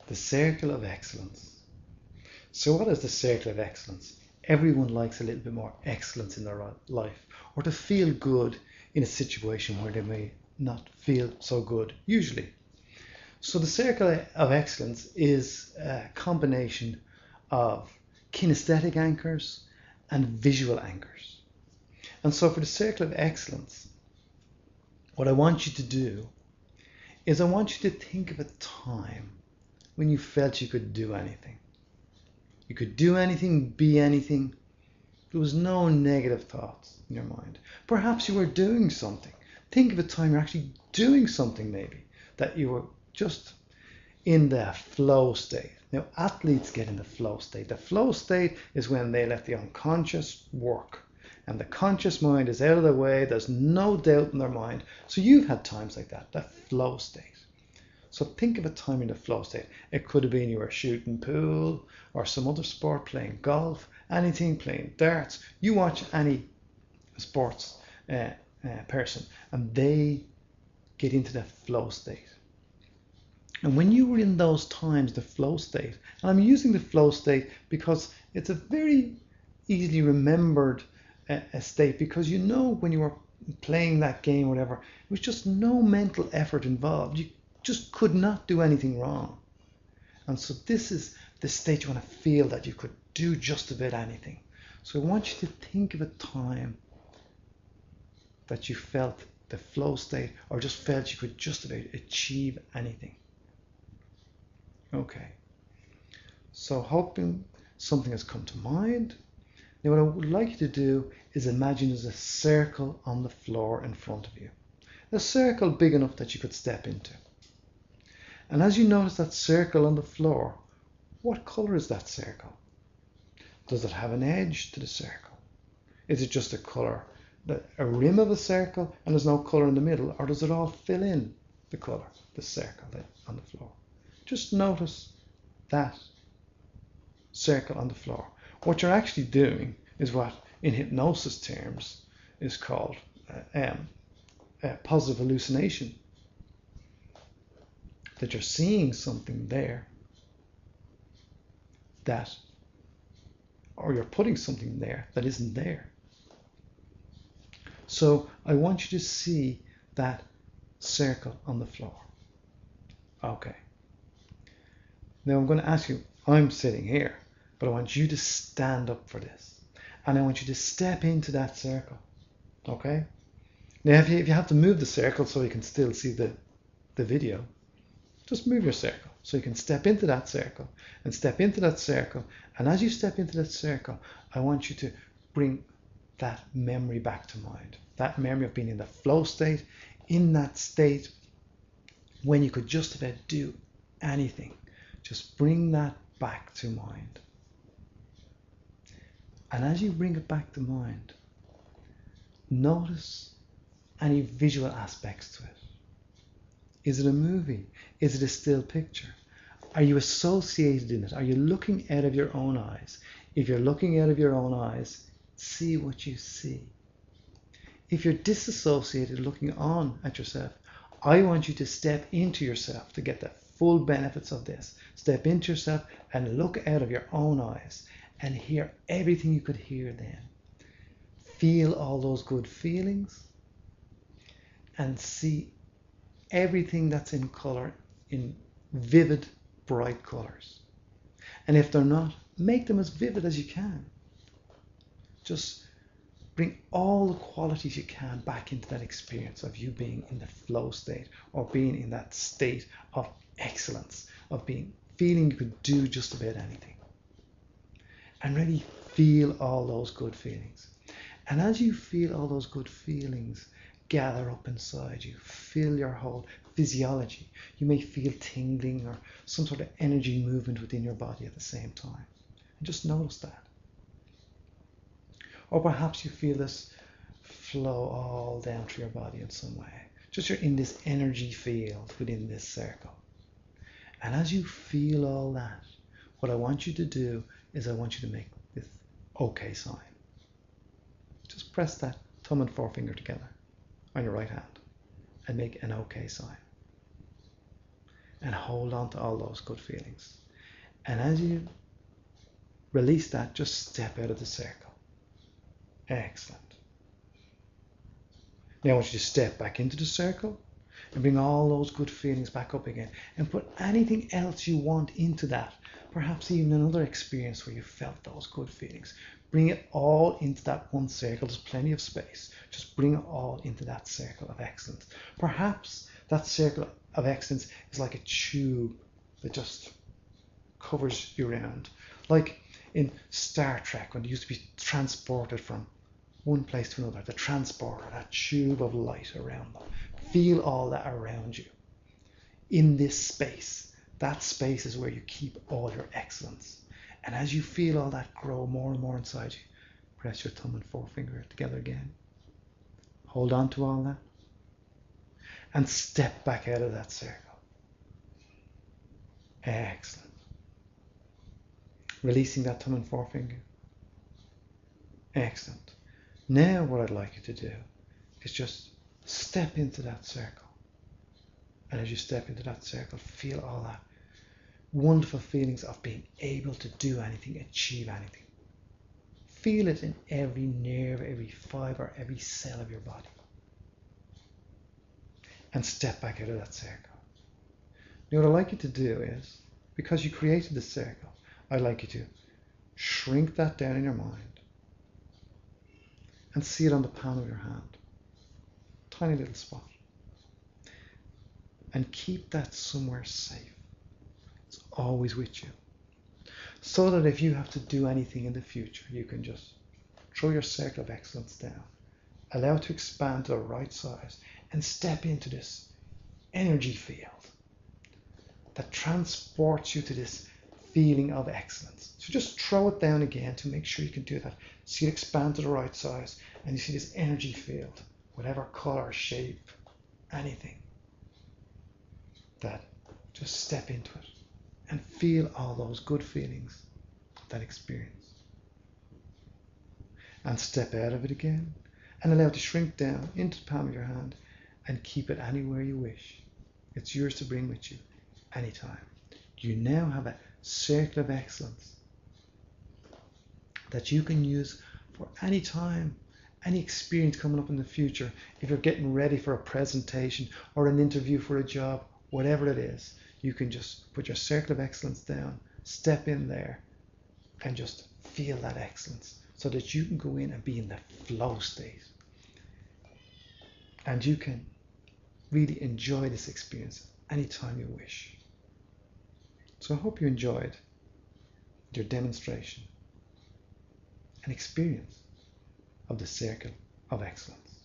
The Circle of Excellence. So what is the Circle of Excellence? Everyone likes a little bit more excellence in their life, or to feel good in a situation where they may not feel so good, usually. So the Circle of Excellence is a combination of kinesthetic anchors and visual anchors. And so for the Circle of Excellence, what I want you to do is I want you to think of a time when you felt you could do anything. You could do anything, be anything. There was no negative thoughts in your mind. Perhaps you were doing something. Think of a time you're actually doing something, maybe, that you were just in the flow state. Now, athletes get in the flow state. The flow state is when they let the unconscious work and the conscious mind is out of the way. There's no doubt in their mind. So you've had times like that, the flow state. So think of a time in the flow state. It could have been you were shooting pool or some other sport, playing golf, anything, playing darts. You watch any sports person and they get into the flow state. And when you were in those times, the flow state, and I'm using the flow state because it's a very easily remembered state, because you know when you were playing that game or whatever, it was just no mental effort involved. You just could not do anything wrong. And so this is the state you want to feel that you could do just about anything. So I want you to think of a time that you felt the flow state or just felt you could just about achieve anything. Okay. So hoping something has come to mind. Now what I would like you to do is imagine there's a circle on the floor in front of you. A circle big enough that you could step into. And as you notice that circle on the floor, what color is that circle? Does it have an edge to the circle? Is it just a color, a rim of a circle, and there's no color in the middle? Or does it all fill in the color, the circle on the floor? Just notice that circle on the floor. What you're actually doing is what in hypnosis terms is called positive hallucination. That you're seeing something there that, or you're putting something there that isn't there. So I want you to see that circle on the floor. Okay. Now I'm going to ask you, I'm sitting here, but I want you to stand up for this. And I want you to step into that circle. Okay? Now if you have to move the circle so you can still see the video, just move your circle so you can step into that circle and step into that circle. And as you step into that circle, I want you to bring that memory back to mind. That memory of being in the flow state, in that state when you could just about do anything. Just bring that back to mind. And as you bring it back to mind, notice any visual aspects to it. Is it a movie? Is it a still picture? Are you associated in it? Are you looking out of your own eyes? If you're looking out of your own eyes, see what you see. If you're disassociated, looking on at yourself, I want you to step into yourself to get the full benefits of this. Step into yourself and look out of your own eyes and hear everything you could hear then. Feel all those good feelings and see everything that's in color in vivid, bright colors. And if they're not, make them as vivid as you can. Just bring all the qualities you can back into that experience of you being in the flow state or being in that state of excellence, of feeling you could do just about anything. And really feel all those good feelings. And as you feel all those good feelings gather up inside you, fill your whole physiology. You may feel tingling or some sort of energy movement within your body at the same time. And just notice that. Or perhaps you feel this flow all down through your body in some way. Just you're in this energy field within this circle. And as you feel all that, what I want you to do is I want you to make this OK sign. Just press that thumb and forefinger together on your right hand and make an OK sign. and hold on to all those good feelings. And as you release that, just step out of the circle. Excellent. Now I want you to step back into the circle and bring all those good feelings back up again and put anything else you want into that. Perhaps even another experience where you felt those good feelings. Bring it all into that one circle. There's plenty of space. Just bring it all into that circle of excellence. Perhaps that circle of excellence is like a tube that just covers you around. Like in Star Trek, when they used to be transported from one place to another, the transporter, that tube of light around them. Feel all that around you. In this space, that space is where you keep all your excellence. And as you feel all that grow more and more inside you, press your thumb and forefinger together again. Hold on to all that. And step back out of that circle. Excellent. Releasing that thumb and forefinger. Excellent. Now what I'd like you to do is just step into that circle. And as you step into that circle, feel all that wonderful feelings of being able to do anything, achieve anything. Feel it in every nerve, every fiber, every cell of your body. And step back out of that circle. Now what I'd like you to do is, because you created the circle, I'd like you to shrink that down in your mind and see it on the palm of your hand. Tiny little spot. And keep that somewhere safe. It's always with you. So that if you have to do anything in the future, you can just throw your circle of excellence down, allow it to expand to the right size, and step into this energy field that transports you to this feeling of excellence. So just throw it down again to make sure you can do that. See it expand to the right size, and you see this energy field, whatever color, shape, anything. That just step into it and feel all those good feelings, that experience. And step out of it again and allow it to shrink down into the palm of your hand and keep it anywhere you wish. It's yours to bring with you anytime. You now have a circle of excellence that you can use for any time, any experience coming up in the future. If you're getting ready for a presentation or an interview for a job, whatever it is, you can just put your circle of excellence down, step in there, and just feel that excellence so that you can go in and be in the flow state. And you can really enjoy this experience anytime you wish. So I hope you enjoyed your demonstration and experience of the circle of excellence.